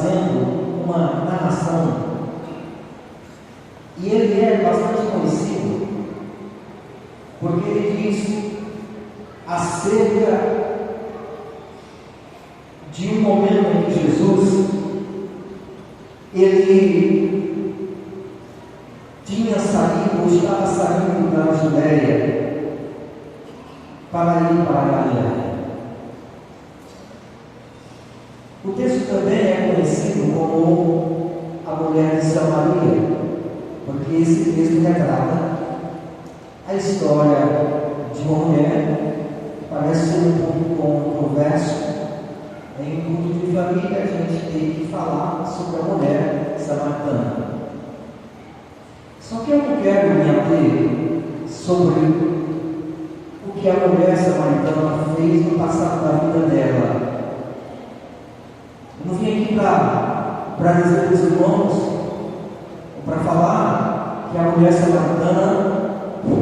fazendo uma narração, e ele é bastante conhecido, porque ele diz acerca de um momento em que Jesus, ele tinha saído, ou estava saindo da Judéia para ir para a Galiléia. O texto também é conhecido como a mulher de Samaria, porque esse texto retrata a história de uma mulher, parece ser um pouco controverso. Em um culto de família, a gente tem que falar sobre a mulher samaritana. Só que eu não quero me ater sobre o que a mulher samaritana fez no passado da vida dela. Eu não vim aqui para dizer para os irmãos, ou para falar que a mulher samaritana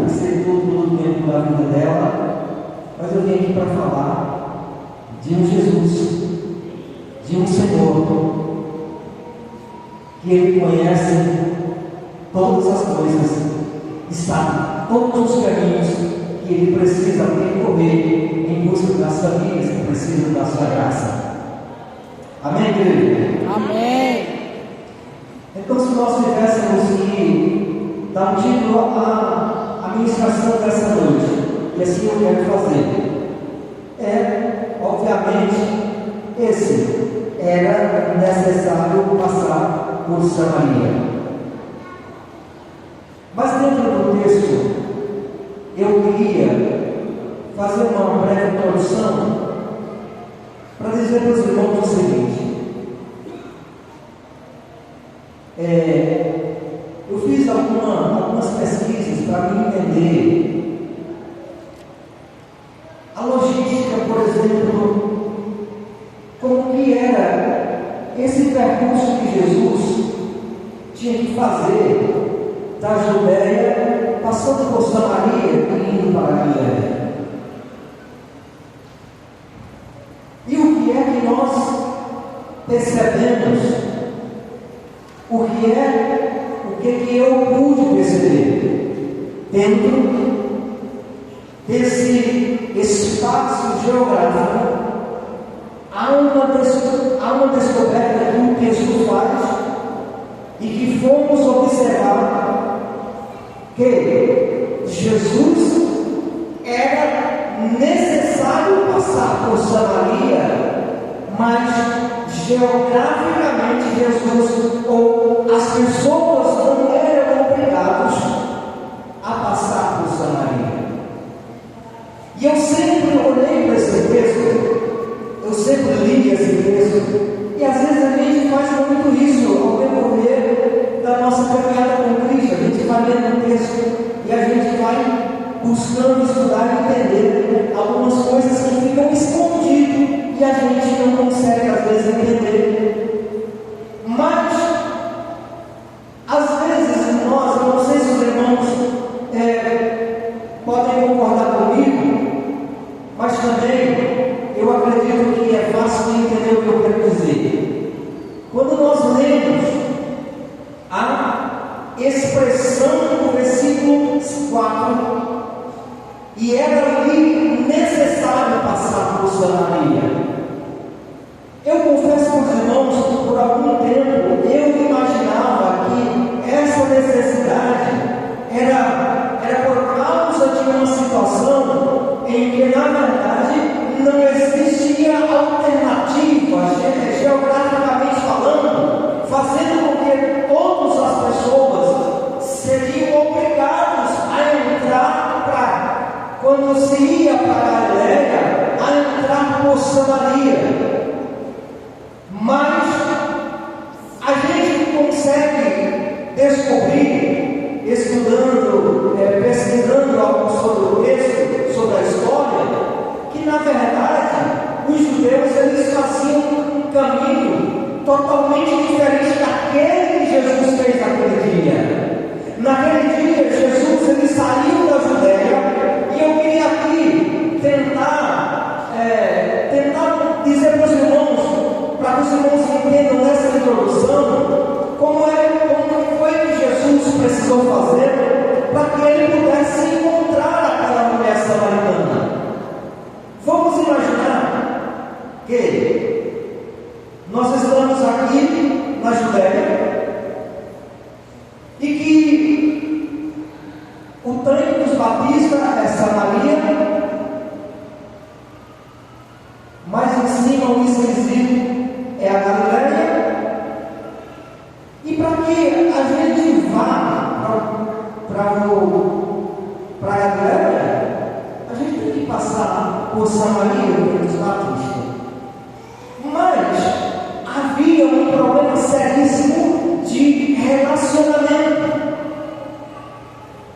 aceitou todo o tempo da vida dela, mas eu vim aqui para falar de um Jesus, de um Senhor, que Ele conhece todas as coisas, e sabe todos os caminhos que Ele precisa percorrer em busca das famílias que precisam da sua graça. Amém, querido? Amém. Então, se nós tivéssemos que dar um título à ministração dessa noite, e assim eu quero fazer, obviamente, esse era necessário passar por Samaria. Mas dentro do texto, eu queria fazer uma breve introdução para dizer para os irmãos o seguinte: eu fiz algumas pesquisas para me entender a logística, por exemplo, como que era esse percurso que Jesus tinha que fazer da Judéia, passando por Samaria e indo para a Galiléia. E o que é que nós percebemos? O que eu pude perceber dentro desse espaço geográfico? Há uma descoberta que o texto faz e que fomos observar que Jesus era necessário passar por Samaria, mas geograficamente Jesus, ou as pessoas, não eram obrigados a passar por Samaria. E eu sempre olhei para esse texto, eu sempre li esse texto, e às vezes a gente faz muito isso ao decorrer da nossa caminhada com Cristo. A gente vai lendo o texto e a gente vai buscando estudar e entender algumas coisas que ficam escondidas e a gente não consegue às vezes entender. Mas às vezes nós, eu não sei se os irmãos podem concordar comigo, mas também eu acredito que é fácil de entender o que eu quero dizer. Quando nós lemos a expressão do versículo 4, e era ali necessário passar por Samaria. Eu confesso para os irmãos que por algum tempo eu imaginava que essa necessidade era por causa de uma situação em que, na verdade, não existia alternativa, geograficamente falando, fazendo com que todas as pessoas seriam obrigadas a entrar quando se ia para a Galiléia, a entrar por Samaria. Mas a gente consegue descobrir, estudando, pesquisando algo sobre o texto, sobre a história, que na verdade os judeus eles faziam um caminho totalmente diferente daquele que Jesus fez naquele dia. Naquele dia Jesus ele saiu da Judéia, e eu queria aqui tentar dizer para os irmãos entendam nessa que a gente vá para a Galileia, a gente tem que passar por Samaria, pelos batistas. Mas havia um problema seríssimo de relacionamento.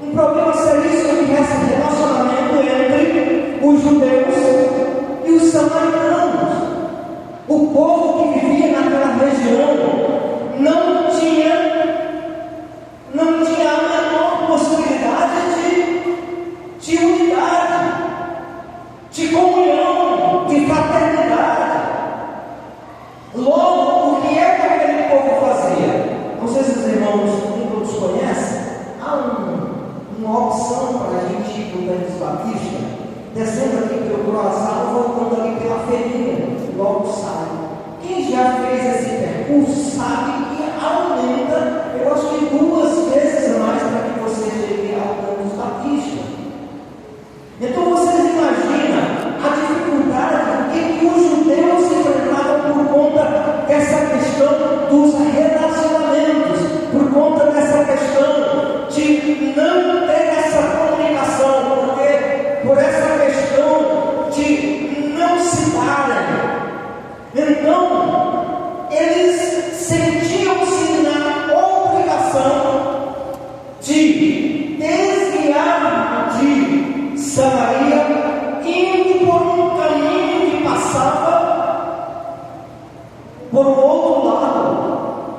Um problema seríssimo de relacionamento entre os judeus e os samaritanos. O povo que vivia naquela região não tinha a menor possibilidade de unidade, de comunhão, de fraternidade. Logo, o que é que aquele povo fazia? Não sei se os irmãos todos conhecem. Há uma opção para a gente ir para o Bento Batista, descendo aqui pelo Croazal, voltando ali pela Ferreira, logo sai. Quem já fez esse percurso sabe que aumenta, eu acho que 2 vezes mais para que você chegue ao Bento Batista. Então vocês imaginam a dificuldade que os judeus se enfrentavam por conta dessa questão dos relacionamentos, por conta dessa questão de não ter essa comunicação, porque por essa questão de não se darem. Então, eles sentiam-se na obrigação de desviar de Samaria, indo por um caminho que passava por um outro lado,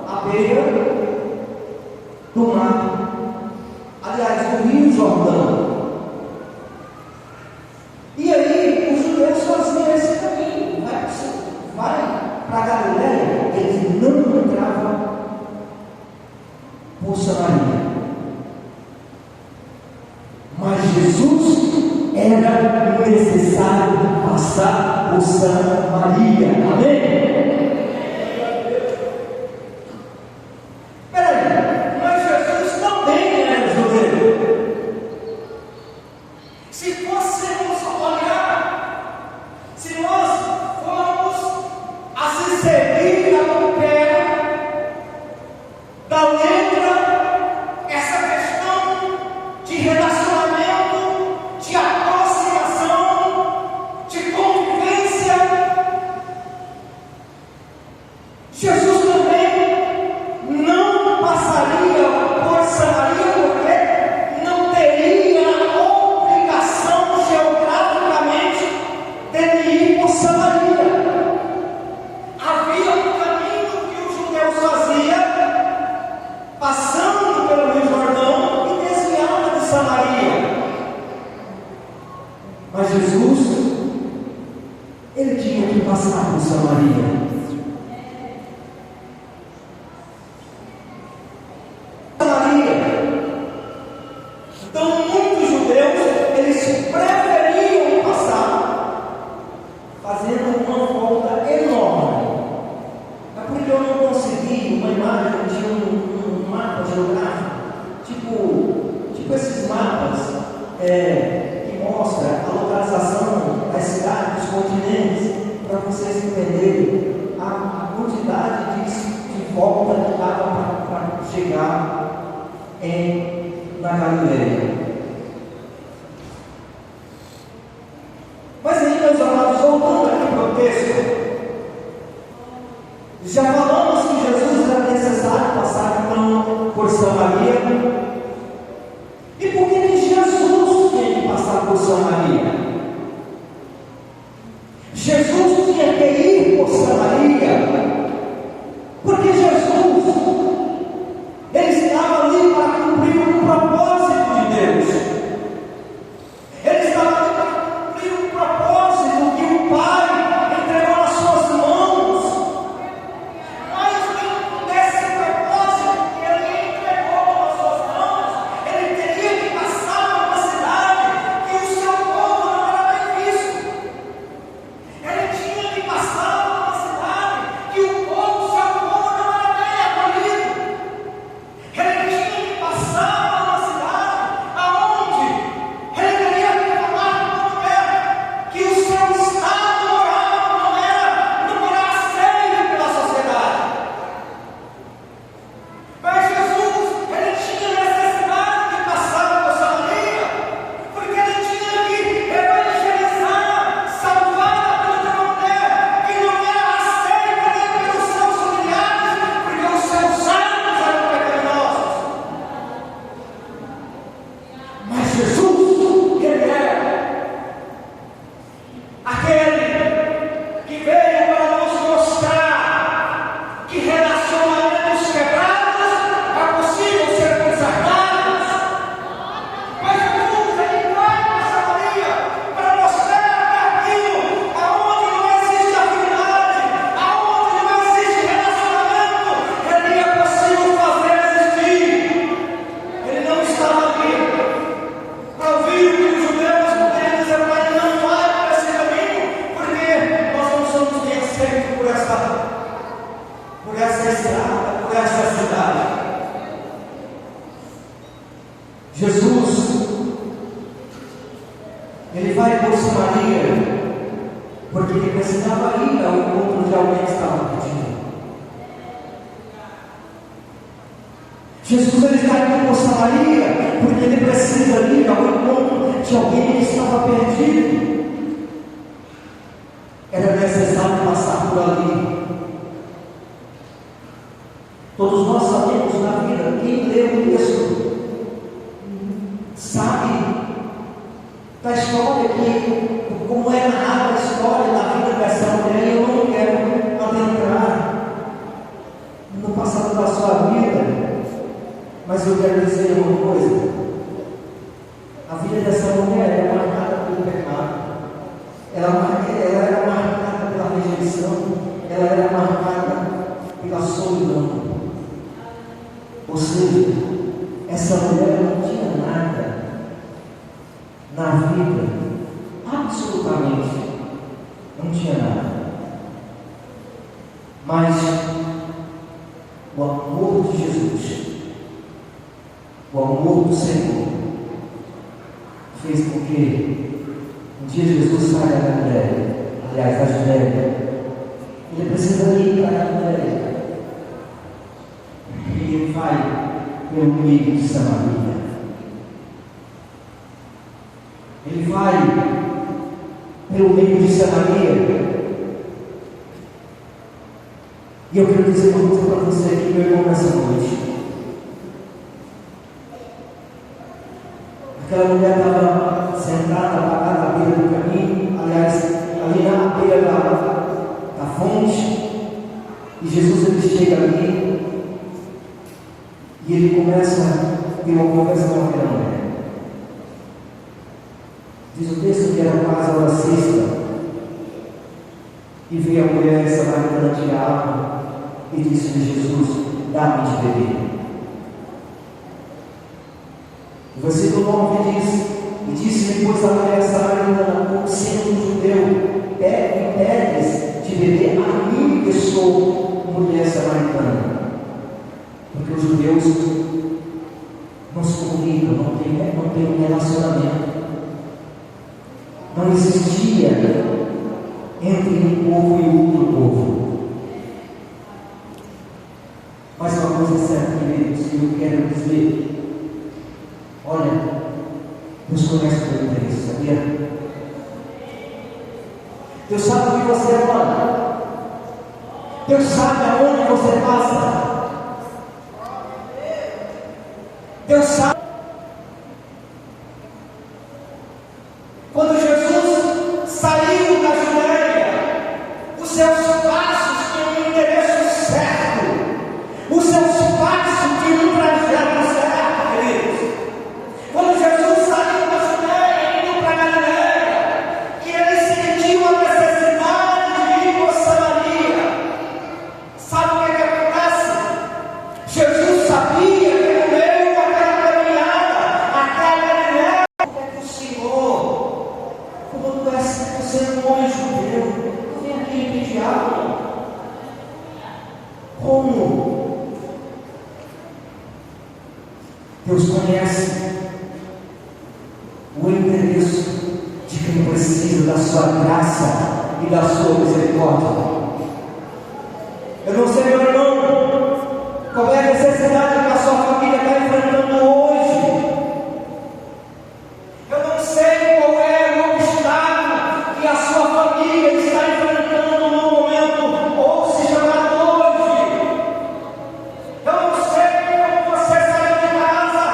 à beira do mar, aliás, do Rio Jordão. E aí, os judeus faziam esse caminho, vai para a Galileia, eles não entravam por Samaria. Mas Jesus era necessário passar por Samaria. Amém? Peraí, mas Jesus também era judeu. Se fôssemos olhar, se nós formos a se servir ao pé da letra, essa questão de relacionamento, de aproximação, de convivência, Jesus também não passaria por Samaria, porque não teria a obrigação geograficamente de ir por Samaria. Havia um caminho que os judeus faziam, passando pelo Rio Jordão e desviava de Samaria. Mas Jesus, ele tinha que passar por Samaria. Então muitos judeus, eles preferiam passar fazendo uma volta enorme. É porque eu não consegui uma imagem de um mapa geográfico, tipo esses mapas que mostram a localização das cidades, dos continentes, para vocês entenderem a quantidade de volta que dava para chegar na Galileia. Mas aí, meus amados, voltando aqui para o texto, já falamos que Jesus era necessário passar então por Samaria. E por que Jesus tinha que passar por Samaria? Jesus tinha que ir por Samaria, porque Jesus, ele estava ali para cumprir um propósito de Deus. Ele estava ali para cumprir um propósito que o Pai entregou nas suas mãos. Mas desse propósito que ele entregou nas suas mãos, por essa estrada, por essa cidade. Jesus, ele vai por Samaria, porque ele precisava ir ao encontro de alguém que estava perdido. Jesus, ele vai por Samaria, porque ele precisa ir ao encontro de alguém que estava perdido. Era necessário passar por ali. Todos nós sabemos na vida, quem lê o texto sabe da história, que como é narrada a história da vida dessa mulher. Eu não quero adentrar no passado da sua vida, mas eu quero dizer uma coisa: a vida dessa mulher é marcada pelo pecado, ela era marcada pela rejeição, ela era marcada pela solidão. Ou seja, essa mulher não tinha nada na vida, absolutamente não tinha nada, mas o amor de Jesus, o amor do Senhor, fez com que um dia Jesus saia da Galileia, aliás, da Judéia. Ele precisa ir para a Galileia, e ele vai pelo meio de Samaria. Ele vai pelo meio de Samaria. E eu quero dizer uma coisa para você aqui, meu irmão, nessa noite. Aquela mulher estava sentada, apagada à beira do caminho, aliás, ali na beira da fonte. E Jesus, ele chega ali e ele começa a ter uma conversa com aquela mulher. Diz o texto que era quase a hora sexta, e veio a mulher samaritana tirar água e disse-lhe: Jesus, dá-me de beber. O versículo 9 diz: e disse-lhe, pois, a mulher samaritana, como sendo um judeu, pedes de beber a mim, que sou mulher samaritana. Porque os judeus não se comunicam, não tem um relacionamento. Não existia entre um povo e outro povo. Mas uma coisa é certa, queridos, que eu quero dizer: olha, Deus conhece o teu interesse, sabia? Deus sabe o que você ama. Deus sabe aonde você passa. Deus sabe. Quando Jesus saiu da Judéia, os seus passos tinham um endereço certo, os seus passos tinham um trajeto certo, queridos. Quando Jesus saiu da Judéia, indo para Galileia, e ele sentiu a necessidade de ir para Samaria, sabe o que acontece? Jesus sabia que no meio daquela caminhada, aquela Galileia, o Senhor, como tu és, você é um homem judeu, tu vem aqui me pedir algo. Como? Deus conhece o endereço de quem precisa da sua graça e da sua misericórdia. Eu não sei, meu irmão, qual é a necessidade que a sua família está enfrentando hoje. Eu não sei qual é o obstáculo que a sua família está enfrentando no momento, ou se chamar hoje. Eu não sei como você saiu de casa,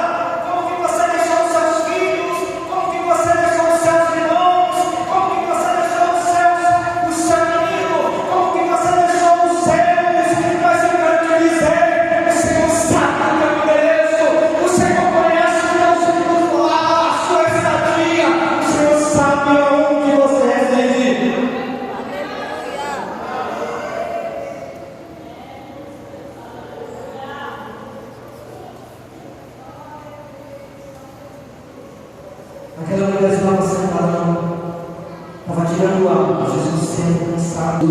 como que você deixou seus filhos, como que você deixou seus irmãos, como que você deixou o seu amigo, como que você deixou os seus, mas eu quero te dizer: o Senhor sabe o teu endereço, o Senhor conhece a sua estadia, o Senhor sabe aonde você reside. Aquela mulher estava sentada, estava tirando água. Jesus, sempre cansado,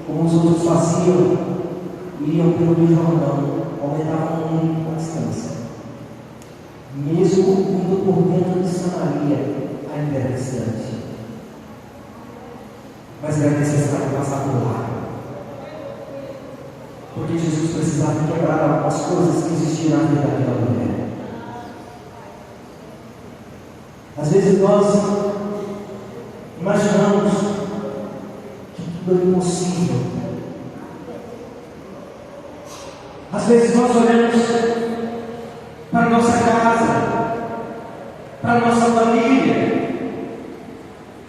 como os outros faziam, iam pelo Rio Jordão aumentavam muito a distância. Mesmo indo por dentro de Samaria, ainda era distante. Mas era necessário passar por lá. Porque Jesus precisava quebrar algumas coisas que existiam na vida daquela mulher. Às vezes nós imaginamos que tudo é impossível. Às vezes nós olhamos para a nossa casa, para a nossa família,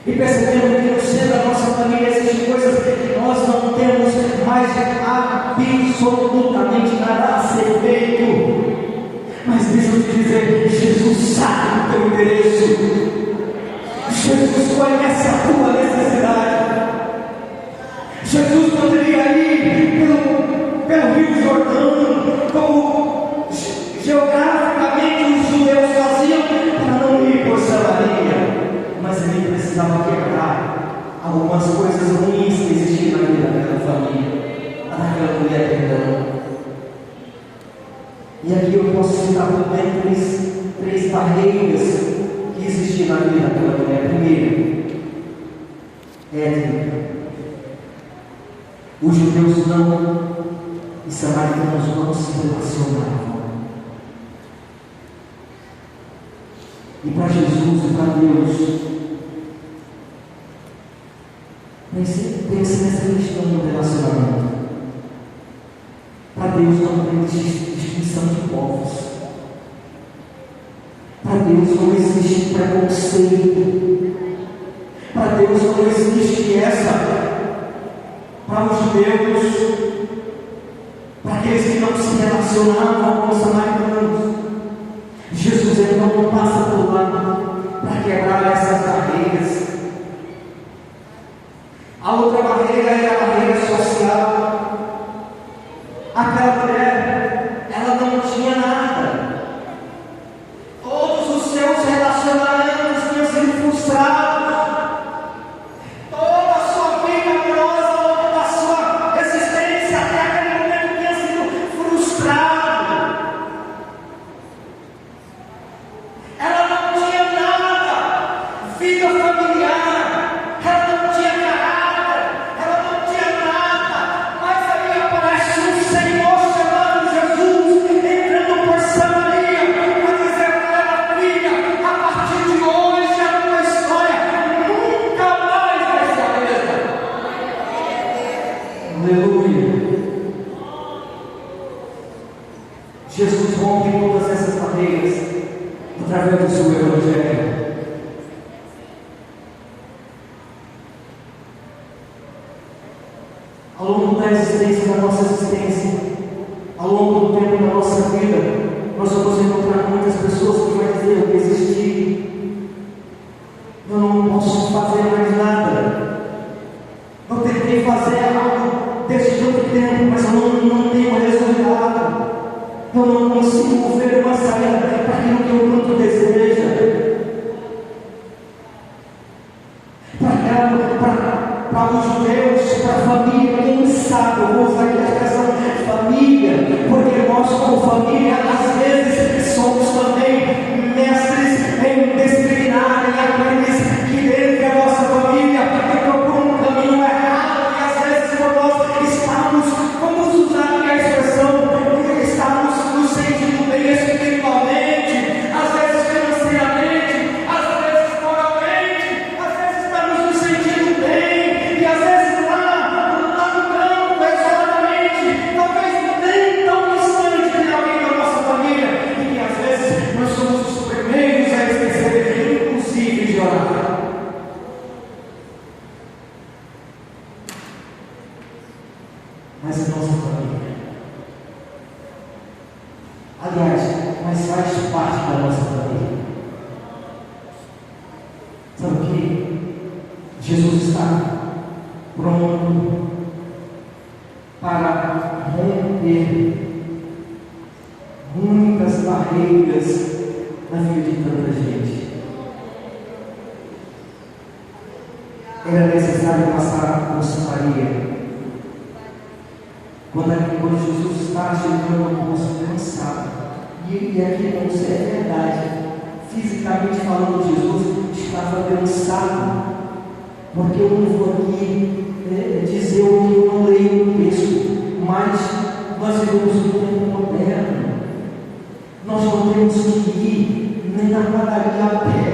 e percebemos que no seio da nossa família existem coisas que nós não temos mais absolutamente nada a ser feito. Mas deixa eu te dizer, Jesus sabe o teu endereço. Jesus conhece a tua necessidade. Jesus poderia ir pelo Rio Jordão, como geograficamente os judeus faziam, para não ir por Samaria. Mas ele precisava quebrar algumas coisas ruins que existiam na vida daquela família, daquela mulher, perdão. E aqui eu posso citar também três barreiras que existiam na vida daquela mulher. Primeiro, étnica. Os judeus não e samaritanos não se relacionavam. E para Jesus e para Deus, pense nessa questão do relacionamento. Para Deus não tem distinção de povos. Para Deus não existe preconceito. Para Deus não existe essa. Para os judeus, para aqueles que não se relacionavam com os samaritanos, Jesus então não passa por lá para quebrar essas barreiras. A outra barreira era a barreira social. Aquela mulher, ela não tinha nada. Todos os seus relacionamentos tinham sido frustrados. Toda a sua vida amorosa, ao longo da sua existência, até aquele momento tinha sido frustrada. Ela não tinha nada. Vida familiar. Ela não tinha caráter. Ela não tinha nada. Mas aí aparece um Senhor chamado Jesus, entrando por Samaria, para dizer para ela: filha, a partir de hoje a tua história nunca mais vai ser a mesma. Aleluia. Jesus rompe todas essas barreiras através do seu Evangelho. Ao longo da existência, da nossa existência, ao longo do tempo da nossa vida, nós vamos encontrar muitas pessoas que vão dizer: eu desisti, eu não posso fazer mais nada, eu tentei fazer algo desde tanto tempo, mas eu não tenho resultado, eu não consigo ver uma saída para aquilo que eu tanto desejo. Para os judeus, para a família, quem sabe, eu vou usar aqui a expressão família, porque nós, como família, às vezes somos também mestres em disciplinarem aqueles que dentro da nossa família procuram um caminho errado, e às vezes por nós estamos, vamos usar aqui a expressão, estamos nos sentindo bem espiritualmente, às vezes financeiramente, às vezes moralmente, às vezes estamos nos sentindo bem, e às vezes lá no campo, exatamente, talvez nem tão distante de alguém da nossa família, e que às vezes nós somos os primeiros a esquecer, inclusive, de orar. Mas a nossa família, aliás, mas faz parte da nossa família. Sabe o que? Jesus está pronto para romper muitas barreiras na vida de tanta gente. Era necessário passar por Samaria. Quando Jesus está chegando ao poço cansado, e aqui não sei, é verdade, fisicamente falando, Jesus estava cansado, porque eu não vou aqui dizer o que eu não leio no texto, mas nós vivemos um tempo moderno, nós não temos que ir nem na padaria a pé,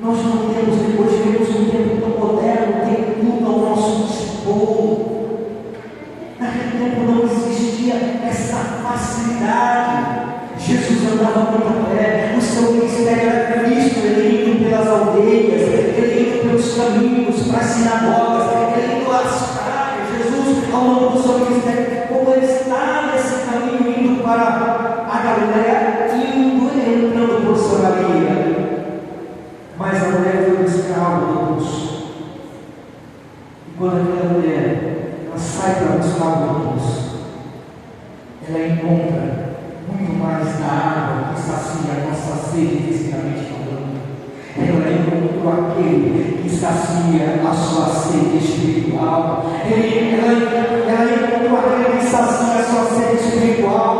nós não temos, hoje vivemos um tempo tão moderno, tem tudo ao nosso dispor. Naquele tempo não existia essa facilidade. Jesus andava muito a pé, o seu ministério era visto, ele indo pelas aldeias, ele indo pelos caminhos, para as sinagogas, ele indo às praias. Jesus, ao longo do seu ministério, como ele está nesse caminho, indo para a Galileia, entrando por Samaria. Mas a mulher foi buscar algo no poço. E quando aquela mulher sai para buscar algo no poço, ela encontra muito mais da água que sacia a nossa sede, fisicamente falando. Ela encontrou aquele que sacia a sua sede espiritual. Ela encontrou aquele que sacia a sua sede espiritual.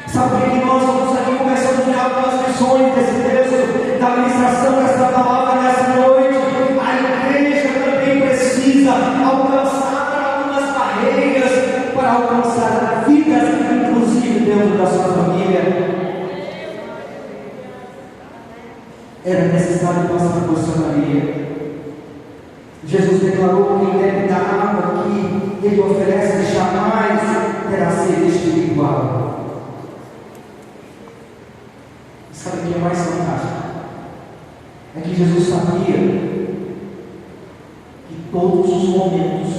Sabe que nós vamos aqui começando a algumas lições desse texto, da ministração desta palavra nessa noite. A igreja também precisa alcançar algumas barreiras para alcançar a vida, inclusive dentro da sua família. Era necessário passar por Samaria. Jesus declarou que quem deve da água que ele oferece jamais terá sede espiritual. Sabe o que é mais fantástico? É que Jesus sabia que todos os momentos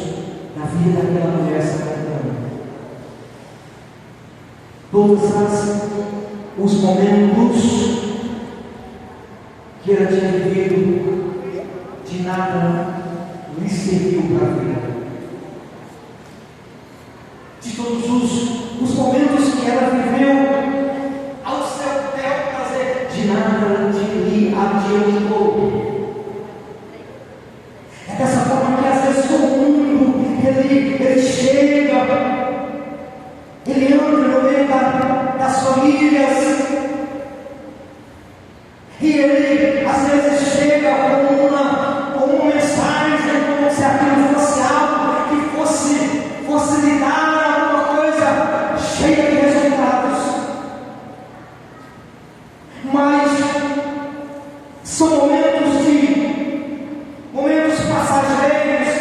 da vida daquela mulher se encontrando, todos os momentos que ela tinha vivido, de nada lhe serviu para a vida. De todos os momentos que ela viveu, ao seu bel prazer, de nada lhe adiantou. É dessa forma que às vezes o mundo ele chega, ele anda no meio das famílias, e ele às vezes chega com uma mensagem, como se aquilo fosse algo que fosse lhe dar alguma coisa cheia de resultados. Mas são momentos passageiros,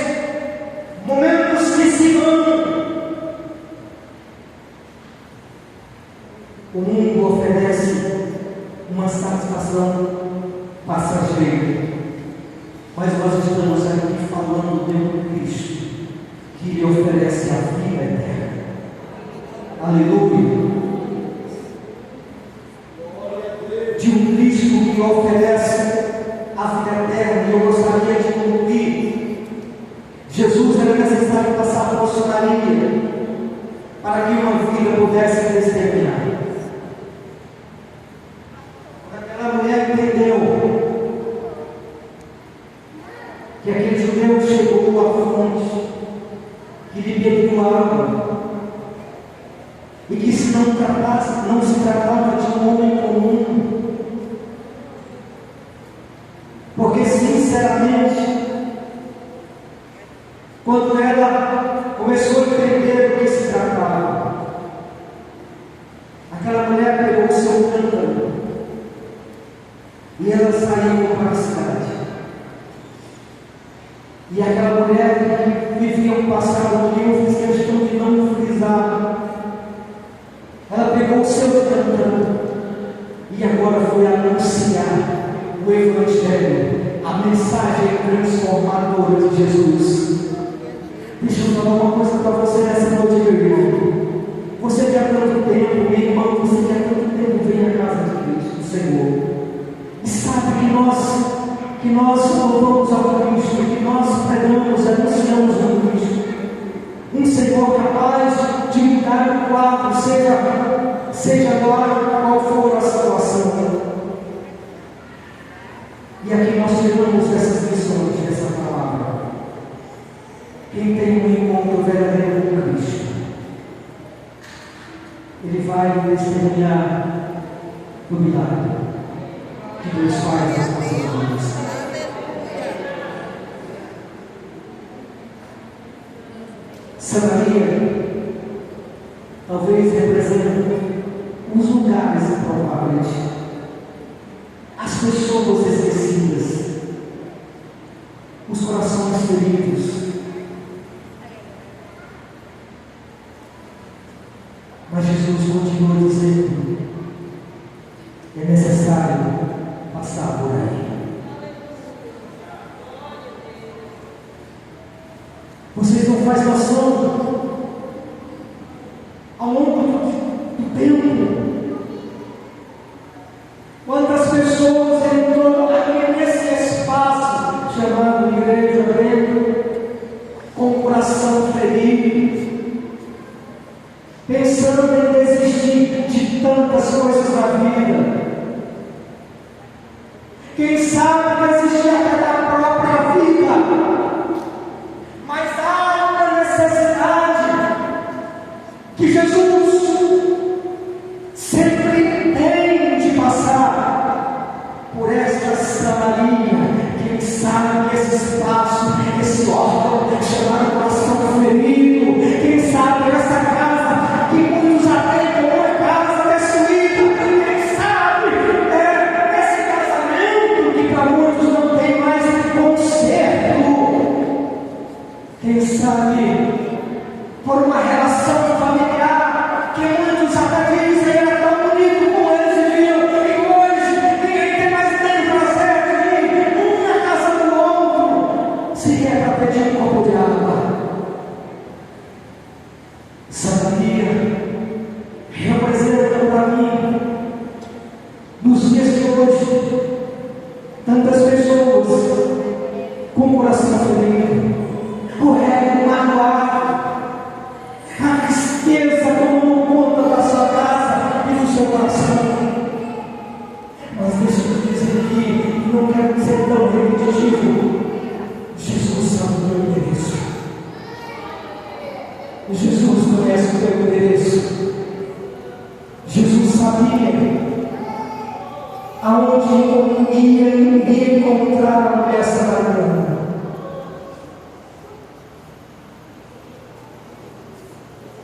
momentos que se vão. O mundo oferece uma satisfação passageira, mas nós estamos aqui falando de um Cristo que lhe oferece a vida eterna. Aleluia! De um Cristo que oferece a vida eterna. E eu gostaria de concluir. Jesus era necessário passar por Samaria para que uma vida pudesse testemunhar. Aquela mulher entendeu que aquele judeu chegou à fonte que lhe pediu água, e que se não se tratava de um homem comum, porque sinceramente, quando ela começou a entender do que se tratava, aquela mulher pegou o seu cântaro e ela saiu para a cidade. E aquela mulher que vivia um passado que eu fiz questão de não frisar, ela pegou o seu cântaro e agora foi anunciar o Evangelho, a mensagem transformadora de Jesus. Deixa eu falar uma coisa para você nessa noite, meu irmão. Você que há tanto tempo, meu irmão, você que há tanto tempo vem à casa de Cristo, do Senhor, e sabe que nós louvamos ao Cristo, que nós pregamos, anunciamos ao Cristo, um Senhor capaz de mudar o quadro, seja agora qual for a situação. E aqui nós tiramos essas lições dessa palavra. Quem tem um encontro verdadeiro com Cristo, ele vai testemunhar do milagre que Deus faz nas nossas vidas. Samaria talvez represente os lugares improváveis, as pessoas esquecidas, os corações feridos. Mas Jesus continua dizendo: é necessário passar por aí. Vocês não fazem noção, ao longo do tempo, quantas pessoas entrou aqui nesse espaço chamado Igreja Breno, com o coração ferido, pensando em desistir de tantas coisas na vida. Quem sabe desistir até da própria vida. Mas há uma necessidade que Jesus sempre tem de passar por esta Samaria. Quem sabe que esse espaço, esse órgão chamado coração ferido, quem sabe essa casa que muitos até como uma casa destruída, quem sabe esse casamento que para muitos não tem mais conserto, quem sabe por uma relação familiar que muitos até dizem era tão bonito como eles viviam, e hoje ninguém tem mais nem prazer de ir um na casa do outro, se é para pedir um copo de água. Samaria representa para mim, nos dias de hoje, tantas pessoas com o coração ferido, o ego magoado, a tristeza tomou conta da sua casa e do seu coração. Mas deixa eu dizer aqui, não quero ser tão repetitivo. Jesus sabe o teu endereço. Jesus conhece o teu endereço. Jesus sabia aonde ia encontrar a mulher samaritana.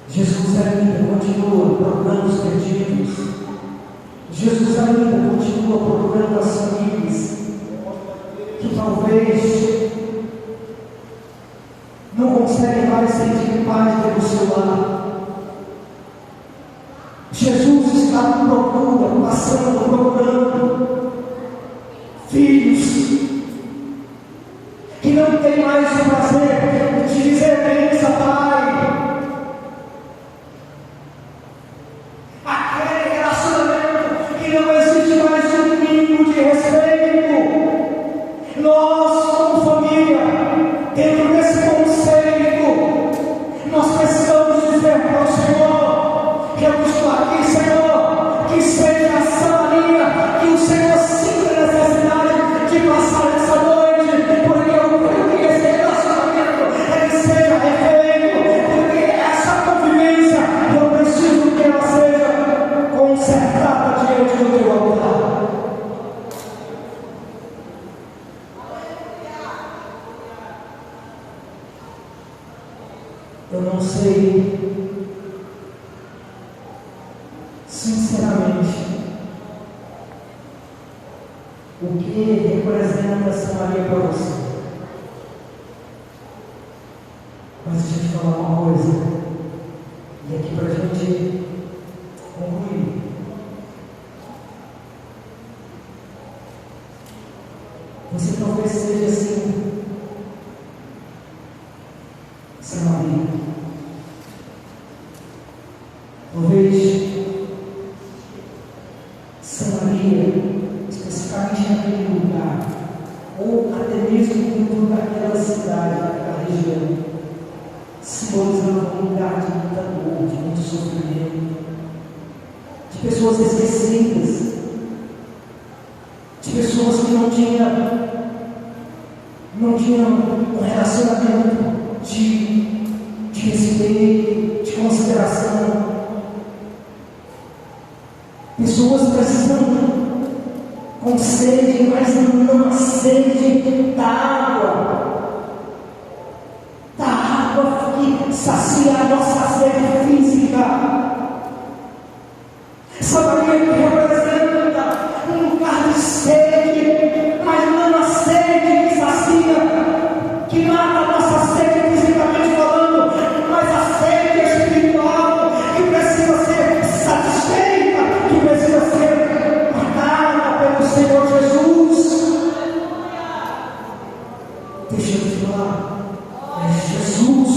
Jesus ainda continua procurando os perdidos. Jesus ainda continua procurando as famílias que talvez não conseguem mais sentir paz dentro do seu lar. Jesus está procurando, passando, procurando filhos que não têm mais o prazer de dizer bença, Pai. Aquele relacionamento que não existe mais um mínimo de respeito. Nós, como família, dentro desse conceito, nós precisamos dizer para o Senhor que eu estou aqui, Senhor, que seja a Samaria, que o Senhor sinta a necessidade de passar essa noite, porque eu quero que esse relacionamento ele seja refeito, porque essa convivência eu preciso que ela seja consertada diante do teu altar. Eu não sei, sinceramente, o que representa essa Maria para você. Mas deixa eu te falar uma coisa, e aqui para a gente concluir. Você talvez seja assim, Samaria. Talvez Samaria, especificamente naquele lugar, ou até mesmo dentro daquela cidade, daquela região, simbolizando um lugar de muita dor, de muito sofrimento, de pessoas esquecidas, de pessoas que não tinham um relacionamento de respeito, de consideração. Pessoas precisando com sede, mas não a sede da água que sacia a nossa sede física. Samaria que representa um lugar de sede, mas não a sede que sacia, que mata a nossa sede fisicamente falando, mas a sede espiritual que precisa ser satisfeita, que precisa ser matada pelo Senhor Jesus. Deixa eu te falar, Jesus,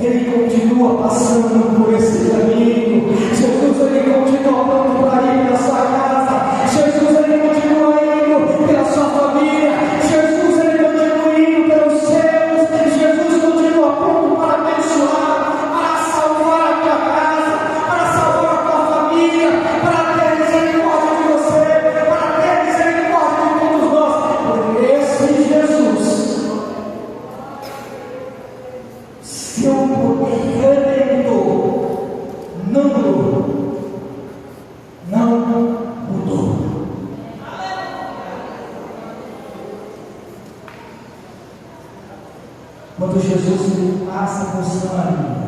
Ele continua passando por esse caminho. Jesus, Ele continua falando para ir para a sua casa. Jesus, Ele continua indo pela sua família. Jesus, Ele continua indo pelos céus. Jesus continua pronto para abençoar, para salvar a tua casa, para salvar a tua família, para ter misericórdia de você, para ter misericórdia de todos nós. Por esse Jesus, seu poder redentor não mudou. Não mudou. Quando Jesus passa por Samaria,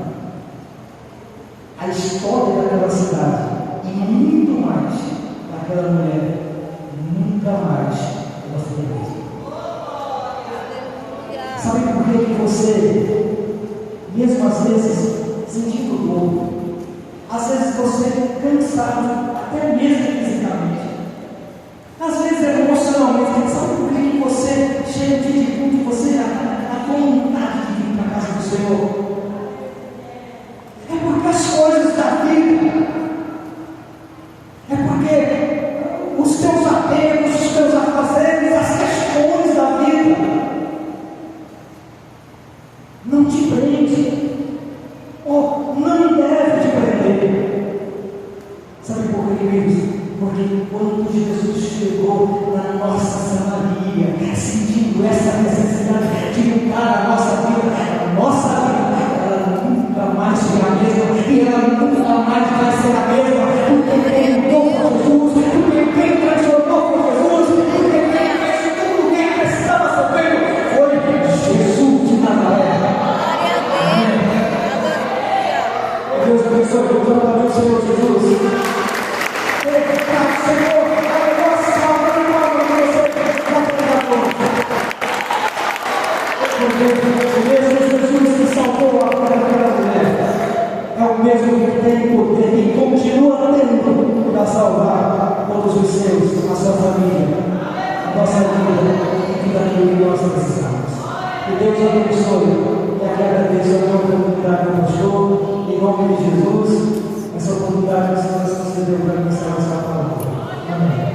a história daquela cidade e muito mais daquela mulher nunca mais ela foi a mesma. Sabe por que você, mesmo às vezes sentindo dor, às vezes você cansado, até mesmo fisicamente, às vezes emocionalmente, sabe por que você chega de culto e você a vontade de vir para a casa do Senhor? É porque as coisas da vida, é porque os teus apegos, os teus afazeres, as questões da vida não te prende, ou não deve te prender. Sabe por quê, queridos? Porque quando Jesus chegou na nossa Samaria, sentindo essa necessidade de mudar a nossa vida, ela nunca mais foi a mesma, e ela nunca mais vai ser a mesma, porque quem mudou foi Jesus, porque quem transformou foi Jesus, porque quem fez tudo o que precisava ser feito foi Jesus de Nazaré. Deus abençoe, glória a Deus, Senhor Jesus. Senhor, a nossa salva em nome de você, porque mesmo Jesus que salvou aquela mulher, é o mesmo que tem poder e continua tendo para salvar todos os seus, a sua família, a nossa vida e tudo aquilo que nós precisamos. Que Deus abençoe e agradeço a oportunidade do pastor, em nome de Jesus, essa oportunidade que o Senhor nos concedeu para ministrar essa palavra. Amém.